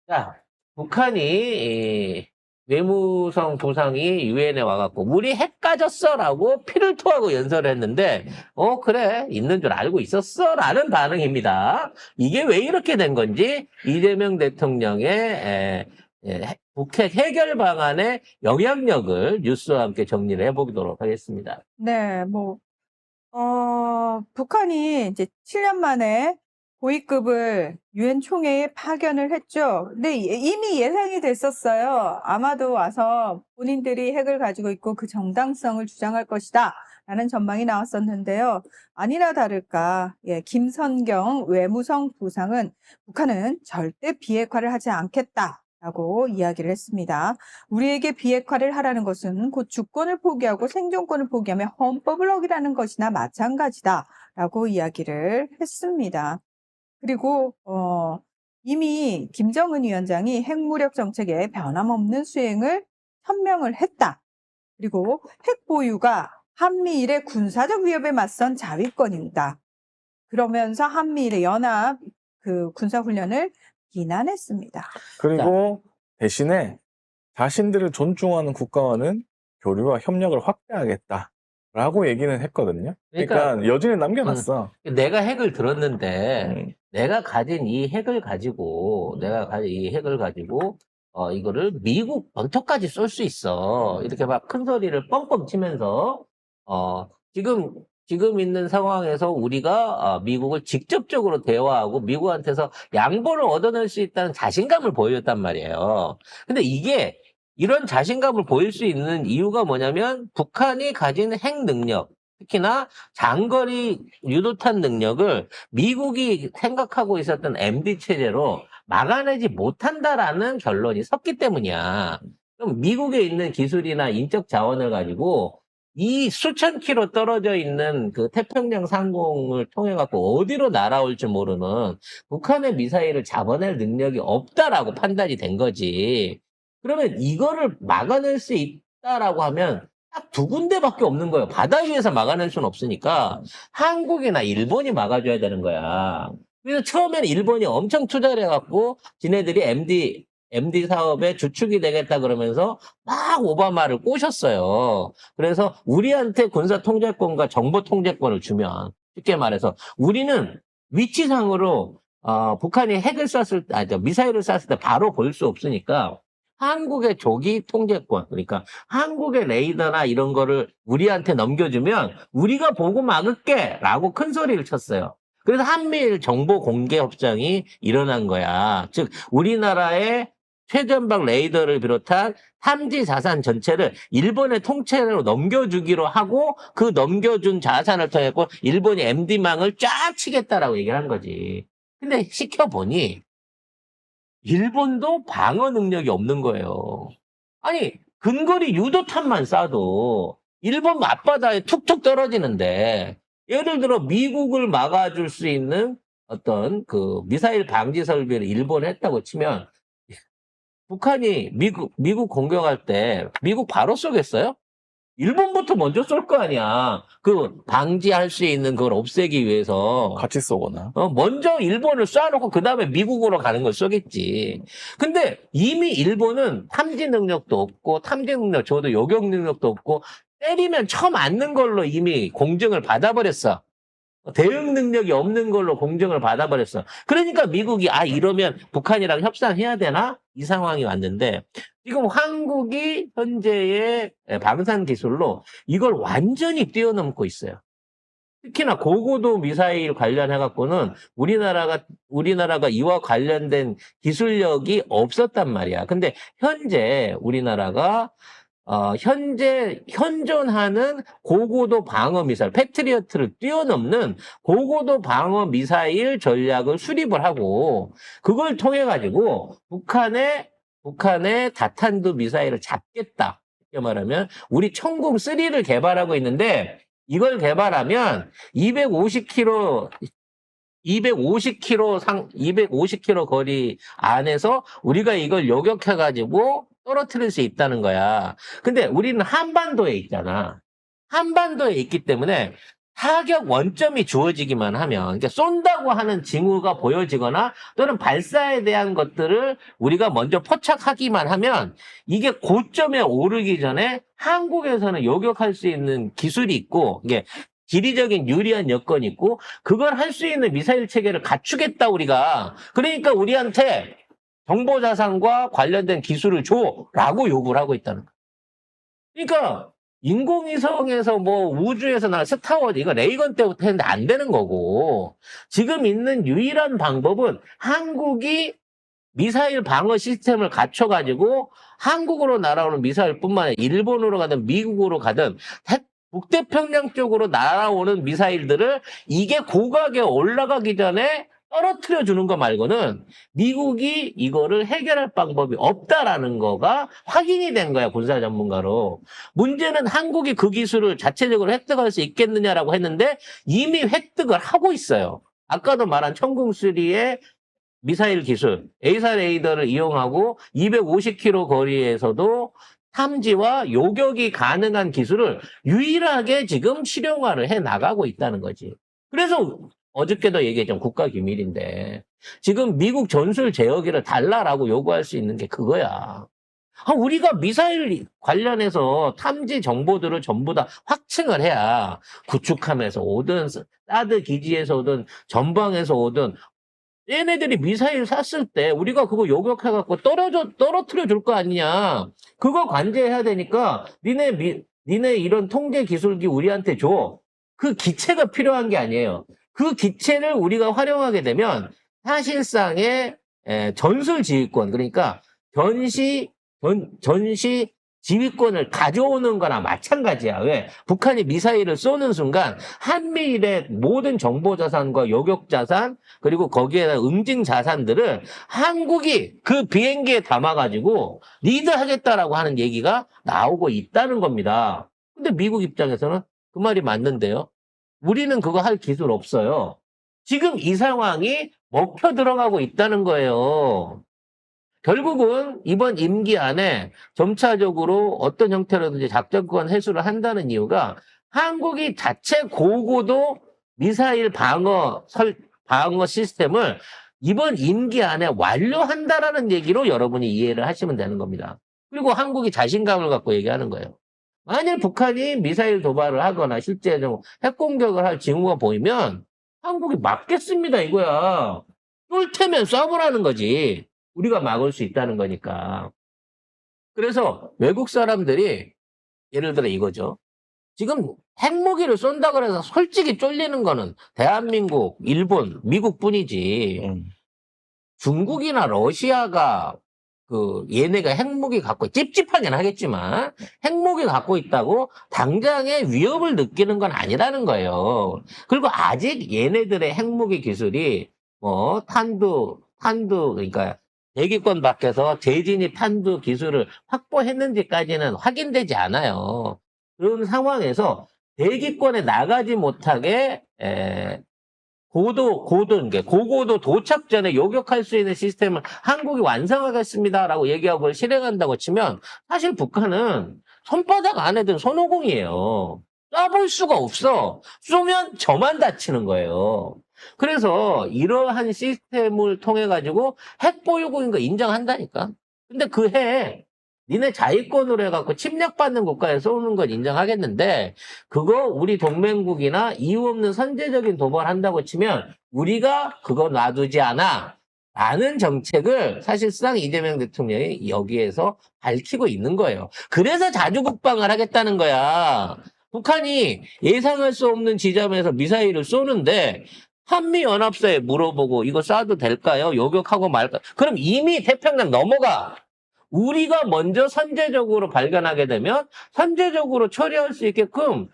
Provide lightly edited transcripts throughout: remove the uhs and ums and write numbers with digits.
자, 북한이 외무성 부상이 유엔에 와갖고 우리 핵 가졌어라고 피를 토하고 연설을 했는데 그래 있는 줄 알고 있었어라는 반응입니다. 이게 왜 이렇게 된 건지 이재명 대통령의 북핵 해결 방안의 영향력을 뉴스와 함께 정리를 해보도록 하겠습니다. 네, 북한이 이제 7년 만에 고위급을 유엔 총회에 파견을 했죠. 근데 이미 예상이 됐었어요. 아마도 와서 본인들이 핵을 가지고 있고 그 정당성을 주장할 것이다. 라는 전망이 나왔었는데요. 아니나 다를까, 김선경 외무성 부상은 북한은 절대 비핵화를 하지 않겠다. 라고 이야기를 했습니다. 우리에게 비핵화를 하라는 것은 곧 주권을 포기하고 생존권을 포기하며 헌법을 어기라는 것이나 마찬가지다. 라고 이야기를 했습니다. 그리고 이미 김정은 위원장이 핵무력 정책의 변함없는 수행을 천명을 했다. 그리고 핵 보유가 한미일의 군사적 위협에 맞선 자위권입니다. 그러면서 한미일의 연합 군사훈련을 비난했습니다. 그리고 대신에 자신들을 존중하는 국가와는 교류와 협력을 확대하겠다라고 얘기는 했거든요. 그러니까 여진을 남겨놨어. 내가 핵을 들었는데 내가 가진 이 핵을 가지고 이거를 미국 본토까지 쏠 수 있어. 이렇게 막 큰 소리를 뻥뻥 치면서 지금 있는 상황에서 우리가 미국을 직접적으로 대화하고 미국한테서 양보를 얻어낼 수 있다는 자신감을 보여줬단 말이에요. 근데 이런 자신감을 보일 수 있는 이유가 뭐냐면 북한이 가진 핵 능력, 특히나 장거리 유도탄 능력을 미국이 생각하고 있었던 MD 체제로 막아내지 못한다라는 결론이 섰기 때문이야. 그럼 미국에 있는 기술이나 인적 자원을 가지고 이 수천 킬로 떨어져 있는 그 태평양 상공을 통해 갖고 어디로 날아올지 모르는 북한의 미사일을 잡아낼 능력이 없다라고 판단이 된 거지. 그러면 이거를 막아낼 수 있다라고 하면 딱 두 군데밖에 없는 거예요. 바다 위에서 막아낼 수는 없으니까 한국이나 일본이 막아줘야 되는 거야. 그래서 처음에는 일본이 엄청 투자를 해갖고 지네들이 MD 사업의 주축이 되겠다 그러면서 막 오바마를 꼬셨어요. 그래서 우리한테 군사 통제권과 정보 통제권을 주면 쉽게 말해서 우리는 위치상으로 북한이 미사일을 쐈을 때 바로 볼 수 없으니까 한국의 조기 통제권, 그러니까 한국의 레이더나 이런 거를 우리한테 넘겨주면 우리가 보고 막을게 라고 큰 소리를 쳤어요. 그래서 한미일 정보 공개 협정이 일어난 거야. 즉 우리나라의 최전방 레이더를 비롯한 탐지 자산 전체를 일본의 통째로 넘겨주기로 하고 그 넘겨준 자산을 통해 일본이 MD망을 쫙 치겠다라고 얘기를 한 거지. 근데 시켜보니 일본도 방어 능력이 없는 거예요. 아니 근거리 유도탄만 쏴도 일본 앞바다에 툭툭 떨어지는데 예를 들어 미국을 막아줄 수 있는 어떤 그 미사일 방지 설비를 일본에 했다고 치면 북한이 미국 공격할 때 미국 바로 쏘겠어요? 일본부터 먼저 쏠 거 아니야. 그 방지할 수 있는 그걸 없애기 위해서. 같이 쏘거나. 먼저 일본을 쏴놓고 그 다음에 미국으로 가는 걸 쏘겠지. 근데 이미 일본은 탐지 능력도 없고 탐지 능력 저도 요격 능력도 없고 때리면 처 맞는 걸로 이미 공증을 받아버렸어. 대응 능력이 없는 걸로 공정을 받아버렸어. 그러니까 미국이 이러면 북한이랑 협상해야 되나? 이 상황이 왔는데 지금 한국이 현재의 방산 기술로 이걸 완전히 뛰어넘고 있어요. 특히나 고고도 미사일 관련해갖고는 우리나라가 이와 관련된 기술력이 없었단 말이야. 근데 현재 우리나라가 현재 현존하는 고고도 방어 미사일, 패트리어트를 뛰어넘는 고고도 방어 미사일 전략을 수립을 하고 그걸 통해 가지고 북한의 다탄두 미사일을 잡겠다. 이렇게 말하면 우리 천궁3를 개발하고 있는데 이걸 개발하면 250km 거리 안에서 우리가 이걸 요격해 가지고 떨어뜨릴 수 있다는 거야. 근데 우리는 한반도에 있잖아. 한반도에 있기 때문에 타격 원점이 주어지기만 하면, 그러니까 쏜다고 하는 징후가 보여지거나 또는 발사에 대한 것들을 우리가 먼저 포착하기만 하면 이게 고점에 오르기 전에 한국에서는 요격할 수 있는 기술이 있고, 이게 지리적인 유리한 여건이 있고, 그걸 할 수 있는 미사일 체계를 갖추겠다, 우리가. 그러니까 우리한테 정보자산과 관련된 기술을 줘라고 요구를 하고 있다는 거예요. 그러니까 인공위성에서 뭐 우주에서 나 스타워즈 이거 레이건 때부터 했는데 안 되는 거고, 지금 있는 유일한 방법은 한국이 미사일 방어 시스템을 갖춰가지고 한국으로 날아오는 미사일뿐만 아니라 일본으로 가든 미국으로 가든 북태평양 쪽으로 날아오는 미사일들을 이게 고각에 올라가기 전에 떨어뜨려 주는 거 말고는 미국이 이거를 해결할 방법이 없다라는 거가 확인이 된 거야, 군사 전문가로. 문제는 한국이 그 기술을 자체적으로 획득할 수 있겠느냐라고 했는데 이미 획득을 하고 있어요. 아까도 말한 천궁3의 미사일 기술, A사 레이더를 이용하고 250km 거리에서도 탐지와 요격이 가능한 기술을 유일하게 지금 실용화를 해 나가고 있다는 거지. 그래서 어저께도 얘기했죠. 국가 기밀인데. 지금 미국 전술 제어기를 달라라고 요구할 수 있는 게 그거야. 우리가 미사일 관련해서 탐지 정보들을 전부 다 확증을 해야 구축함에서 오든 사드 기지에서 오든 전방에서 오든 얘네들이 미사일 쐈을 때 우리가 그거 요격해갖고 떨어뜨려 줄 거 아니냐. 그거 관제해야 되니까 니네 이런 통제 기술기 우리한테 줘. 그 기체가 필요한 게 아니에요. 그 기체를 우리가 활용하게 되면 사실상의 전술 지휘권, 그러니까 전시 지휘권을 가져오는 거나 마찬가지야. 왜? 북한이 미사일을 쏘는 순간 한미일의 모든 정보자산과 요격자산 그리고 거기에 대한 응징 자산들을 한국이 그 비행기에 담아가지고 리드하겠다라고 하는 얘기가 나오고 있다는 겁니다. 근데 미국 입장에서는 그 말이 맞는데요. 우리는 그거 할 기술 없어요. 지금 이 상황이 먹혀 들어가고 있다는 거예요. 결국은 이번 임기 안에 점차적으로 어떤 형태로든지 작전권 회수를 한다는 이유가 한국이 자체 고고도 미사일 방어 시스템을 이번 임기 안에 완료한다라는 얘기로 여러분이 이해를 하시면 되는 겁니다. 그리고 한국이 자신감을 갖고 얘기하는 거예요. 만일 북한이 미사일 도발을 하거나 실제 핵공격을 할 징후가 보이면 한국이 막겠습니다 이거야. 쏠 테면 쏴보라는 거지. 우리가 막을 수 있다는 거니까. 그래서 외국 사람들이 예를 들어 이거죠. 지금 핵무기를 쏜다 그래서 솔직히 쫄리는 거는 대한민국, 일본, 미국뿐이지. 중국이나 러시아가 얘네가 핵무기 갖고 찝찝하긴 하겠지만 핵무기 갖고 있다고 당장의 위협을 느끼는 건 아니라는 거예요. 그리고 아직 얘네들의 핵무기 기술이 탄두 그러니까 대기권 밖에서 재진입 탄두 기술을 확보했는지까지는 확인되지 않아요. 그런 상황에서 대기권에 나가지 못하게 고고도 도착 전에 요격할 수 있는 시스템을 한국이 완성하겠습니다라고 얘기하고 실행한다고 치면 사실 북한은 손바닥 안에 든 손오공이에요. 쏴볼 수가 없어. 쏘면 저만 다치는 거예요. 그래서 이러한 시스템을 통해 가지고 핵 보유국인 거 인정한다니까. 근데 그 핵 니네 자위권으로 해갖고 침략받는 국가에 쏘는 건 인정하겠는데 그거 우리 동맹국이나 이유 없는 선제적인 도발한다고 치면 우리가 그거 놔두지 않아 라는 정책을 사실상 이재명 대통령이 여기에서 밝히고 있는 거예요. 그래서 자주국방을 하겠다는 거야. 북한이 예상할 수 없는 지점에서 미사일을 쏘는데 한미연합사에 물어보고 이거 쏴도 될까요? 요격하고 말까? 그럼 이미 태평양 넘어가. 우리가 먼저 선제적으로 발견하게 되면 선제적으로 처리할 수 있게끔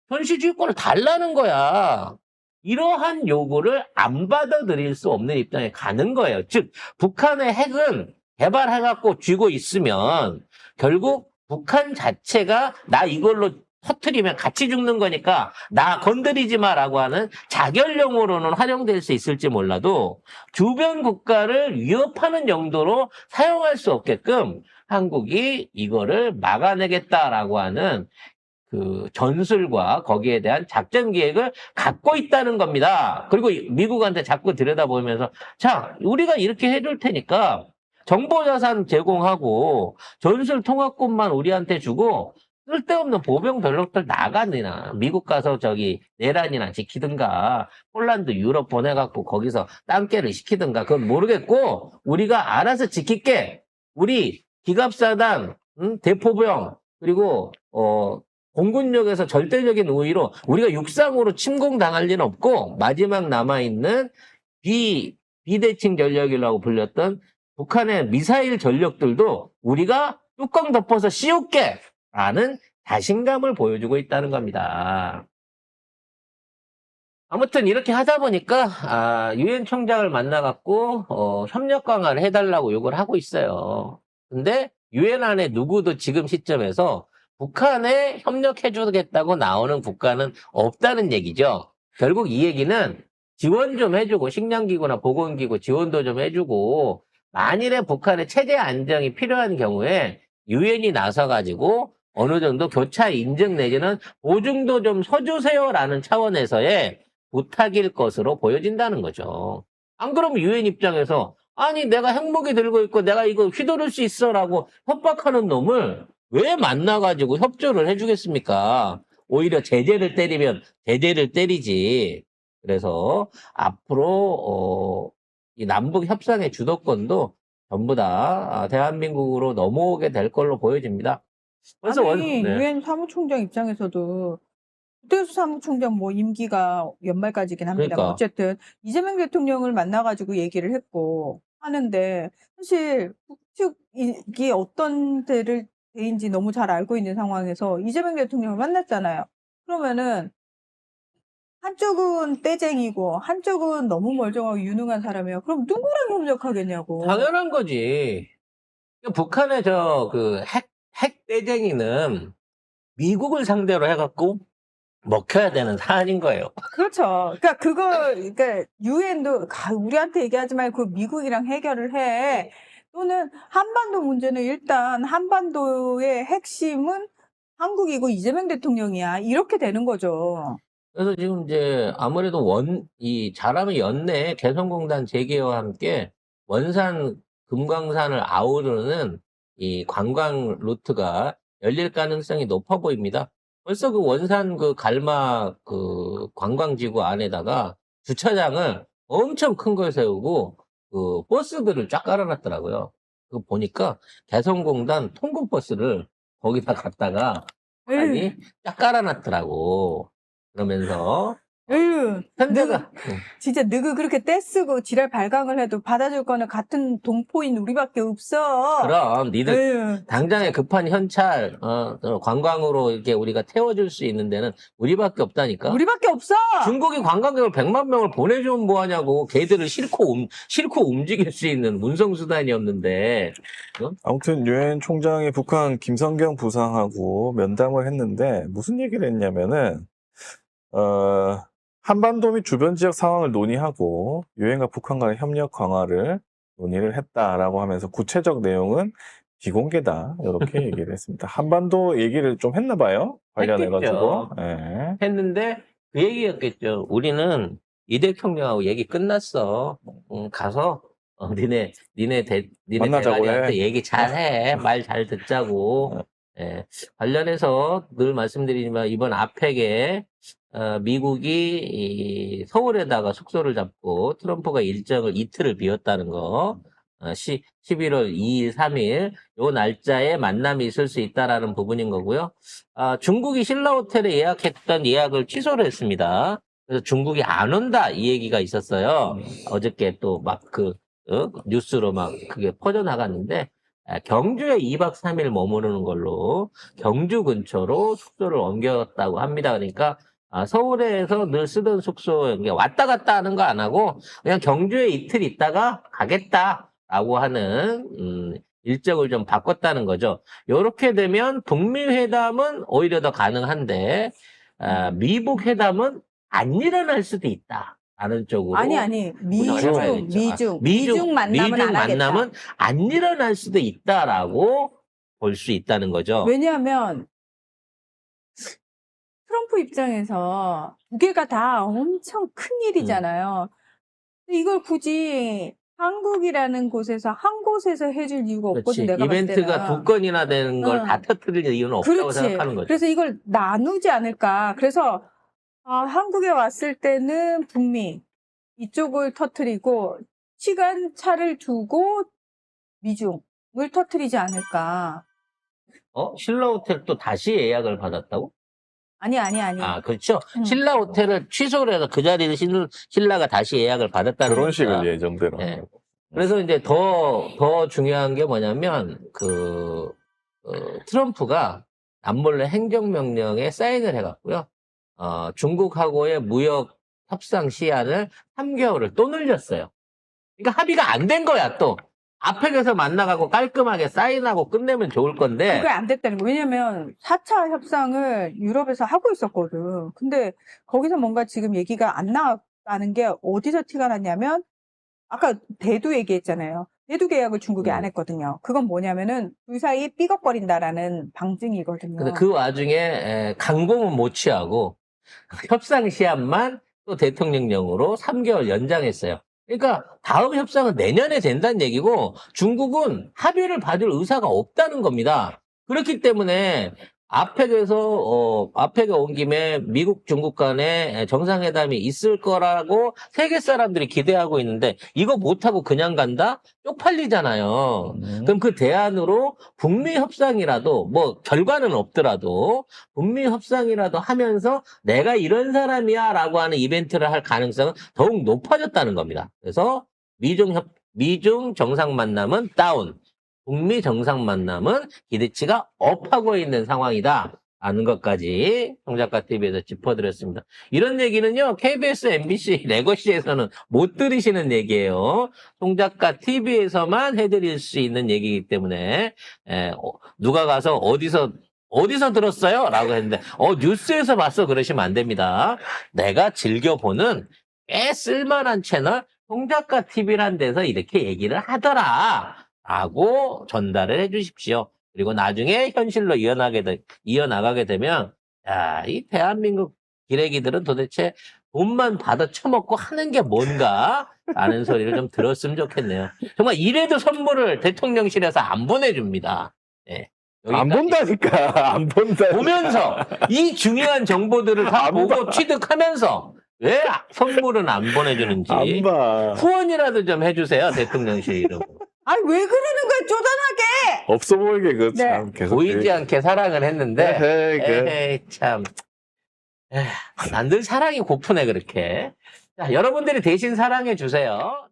전시주의권을 달라는 거야. 이러한 요구를 안 받아들일 수 없는 입장에 가는 거예요. 즉 북한의 핵은 개발해갖고 쥐고 있으면 결국 북한 자체가 나 이걸로 터트리면 같이 죽는 거니까 나 건드리지 마라고 하는 자결용으로는 활용될 수 있을지 몰라도 주변 국가를 위협하는 용도로 사용할 수 없게끔 한국이 이거를 막아내겠다라고 하는 그 전술과 거기에 대한 작전 계획을 갖고 있다는 겁니다. 그리고 미국한테 자꾸 들여다보면서 자, 우리가 이렇게 해줄 테니까 정보자산 제공하고 전술 통합권만 우리한테 주고 쓸데없는 보병 전력들 나가느냐. 미국 가서 저기 내란이나 지키든가 폴란드 유럽 보내갖고 거기서 땅개를 시키든가 그건 모르겠고 우리가 알아서 지킬게. 우리 기갑사단, 대포병 그리고 공군력에서 절대적인 우위로 우리가 육상으로 침공당할 일은 없고 마지막 남아있는 비대칭 전력이라고 불렸던 북한의 미사일 전력들도 우리가 뚜껑 덮어서 씌울게 라는 자신감을 보여주고 있다는 겁니다. 아무튼 이렇게 하다 보니까 유엔 총장을 만나갖고 협력 강화를 해달라고 요구를 하고 있어요. 근데 유엔 안에 누구도 지금 시점에서 북한에 협력해주겠다고 나오는 국가는 없다는 얘기죠. 결국 이 얘기는 지원 좀 해주고 식량기구나 보건기구 지원도 좀 해주고 만일에 북한의 체제 안정이 필요한 경우에 유엔이 나서가지고 어느 정도 교차 인증 내지는 보증도 좀 서주세요라는 차원에서의 부탁일 것으로 보여진다는 거죠. 안 그러면 유엔 입장에서 아니 내가 핵무기 들고 있고 내가 이거 휘두를 수 있어라고 협박하는 놈을 왜 만나가지고 협조를 해주겠습니까? 오히려 제재를 때리면 제재를 때리지. 그래서 앞으로 이 남북 협상의 주도권도 전부 다 대한민국으로 넘어오게 될 걸로 보여집니다. 그래서 아니, 유엔 사무총장 입장에서도 구태수 사무총장 뭐 임기가 연말까지긴 합니다. 그러니까. 어쨌든 이재명 대통령을 만나가지고 얘기를 했고 하는데 사실 북측이 어떤 데인지 너무 잘 알고 있는 상황에서 이재명 대통령을 만났잖아요. 그러면은 한쪽은 떼쟁이고 한쪽은 너무 멀쩡하고 유능한 사람이에요. 그럼 누구랑 협력하겠냐고. 당연한 거지. 북한의 핵 떼쟁이는 미국을 상대로 해갖고 먹혀야 되는 사안인 거예요. 그렇죠. 그러니까 유엔도 우리한테 얘기하지 말고 미국이랑 해결을 해. 또는 한반도 문제는 일단 한반도의 핵심은 한국이고 이재명 대통령이야. 이렇게 되는 거죠. 그래서 지금 이제 아무래도 잘하면 연내 개성공단 재개와 함께 원산 금강산을 아우르는 이 관광 루트가 열릴 가능성이 높아 보입니다. 벌써 그 원산 갈막 관광지구 안에다가 주차장을 엄청 큰 걸 세우고 버스들을 쫙 깔아놨더라고요. 그거 보니까 개성공단 통근버스를 거기다 갖다가 아니 쫙 깔아놨더라고. 그러면서 에휴, 현대가 진짜 너그 그렇게 떼쓰고 지랄 발광을 해도 받아줄 거는 같은 동포인 우리밖에 없어. 그럼 니들 에휴. 당장에 급한 현찰 관광으로 이렇게 우리가 태워줄 수 있는 데는 우리밖에 없다니까. 우리밖에 없어. 중국이 관광객을 100만 명을 보내주면 뭐하냐고. 걔들을 싣고 움직일 수 있는 운송수단이었는데. 아무튼 유엔 총장이 북한 김성경 부상하고 면담을 했는데 무슨 얘기를 했냐면은 한반도 및 주변 지역 상황을 논의하고 유엔과 북한 간의 협력 강화를 논의를 했다라고 하면서 구체적 내용은 비공개다 이렇게 얘기를 했습니다. 한반도 얘기를 좀 했나 봐요. 관련해가지고. 네. 했는데 그 얘기였겠죠. 우리는 이 대통령하고 얘기 끝났어. 가서 니네 만나자고 대가리한테 해. 얘기 잘해. 말 잘 듣자고. 예. 관련해서 늘 말씀드리지만 이번 아펙에 미국이 서울에다가 숙소를 잡고 트럼프가 일정을 이틀을 비웠다는 거 11월 2일, 3일 요 날짜에 만남이 있을 수 있다라는 부분인 거고요. 중국이 신라호텔에 예약했던 예약을 취소를 했습니다. 그래서 중국이 안 온다 이 얘기가 있었어요. 어저께 또 막 뉴스로 막 그게 퍼져나갔는데 경주에 2박 3일 머무르는 걸로 경주 근처로 숙소를 옮겼다고 합니다. 그러니까 서울에서 늘 쓰던 숙소 왔다 갔다 하는 거 안 하고 그냥 경주에 이틀 있다가 가겠다라고 하는 일정을 좀 바꿨다는 거죠. 이렇게 되면 북미 회담은 오히려 더 가능한데 미북 회담은 안 일어날 수도 있다. 라는 쪽으로. 아니. 미중 만남은 안 하겠다. 만남은 안 일어날 수도 있다라고 볼 수 있다는 거죠. 왜냐하면 트럼프 입장에서 두 개가 다 엄청 큰 일이잖아요. 근데 이걸 굳이 한국이라는 곳에서 한 곳에서 해줄 이유가 없거든, 그렇지. 내가 봤을 이벤트가 때는. 2건이나 되는 걸 응. 다 터뜨릴 이유는 없다고 그렇지. 생각하는 거죠. 그래서 이걸 나누지 않을까. 그래서 한국에 왔을 때는 북미 이쪽을 터뜨리고 시간차를 두고 미중을 터뜨리지 않을까. 신라 호텔 또 다시 예약을 받았다고? 아니. 아, 그렇죠. 응. 신라 호텔을 취소를 해서 그 자리를 신라가 다시 예약을 받았다는 결혼식을 거니까. 예정대로. 네. 하고. 그래서 이제 더 중요한 게 뭐냐면, 트럼프가 남몰래 행정명령에 사인을 해갖고요. 중국하고의 무역 협상 시한을 3개월을 또 늘렸어요. 그러니까 합의가 안 된 거야, 또. 아펙에서 만나가고 깔끔하게 사인하고 끝내면 좋을 건데. 그게 안 됐다는 거. 왜냐면 4차 협상을 유럽에서 하고 있었거든. 근데 거기서 뭔가 지금 얘기가 안 나왔다는 게 어디서 티가 났냐면 아까 대두 얘기했잖아요. 대두 계약을 중국이 안 했거든요. 그건 뭐냐면은 둘 사이 삐걱거린다라는 방증이거든요. 근데 그 와중에 강공은 못 취하고 협상 시한만 또 대통령령으로 3개월 연장했어요. 그러니까 다음 협상은 내년에 된다는 얘기고 중국은 합의를 받을 의사가 없다는 겁니다. 그렇기 때문에 아펙에 온 김에 미국, 중국 간에 정상회담이 있을 거라고 세계 사람들이 기대하고 있는데 이거 못하고 그냥 간다? 쪽팔리잖아요. 그럼 그 대안으로 북미 협상이라도 뭐 결과는 없더라도 북미 협상이라도 하면서 내가 이런 사람이야 라고 하는 이벤트를 할 가능성은 더욱 높아졌다는 겁니다. 그래서 미중 정상 만남은 다운, 북미 정상 만남은 기대치가 업하고 있는 상황이다. 아는 것까지 송작가TV에서 짚어드렸습니다. 이런 얘기는요, KBS, MBC, 레거시에서는 못 들으시는 얘기예요. 송작가TV에서만 해드릴 수 있는 얘기이기 때문에, 누가 가서 어디서 들었어요? 라고 했는데, 뉴스에서 봤어. 그러시면 안 됩니다. 내가 즐겨보는 꽤 쓸만한 채널, 송작가TV란 데서 이렇게 얘기를 하더라. 라고 전달을 해 주십시오. 그리고 나중에 현실로 이어나가게 되면, 야, 이 대한민국 기레기들은 도대체 돈만 받아 처먹고 하는 게 뭔가? 라는 소리를 좀 들었으면 좋겠네요. 정말 이래도 선물을 대통령실에서 안 보내줍니다. 네. 안 본다니까. 안 본다. 보면서 이 중요한 정보들을 다 안 보고 봐. 취득하면서 왜 선물은 안 보내주는지 안 봐. 후원이라도 좀 해주세요. 대통령실 이름으로. 아니, 왜 그러는 거야, 쪼잔하게! 없어 보이게 그 네. 참 계속 보이지 않게 사랑을 했는데 에헤이 참 난들 사랑이 고프네 그렇게. 자, 여러분들이 대신 사랑해 주세요.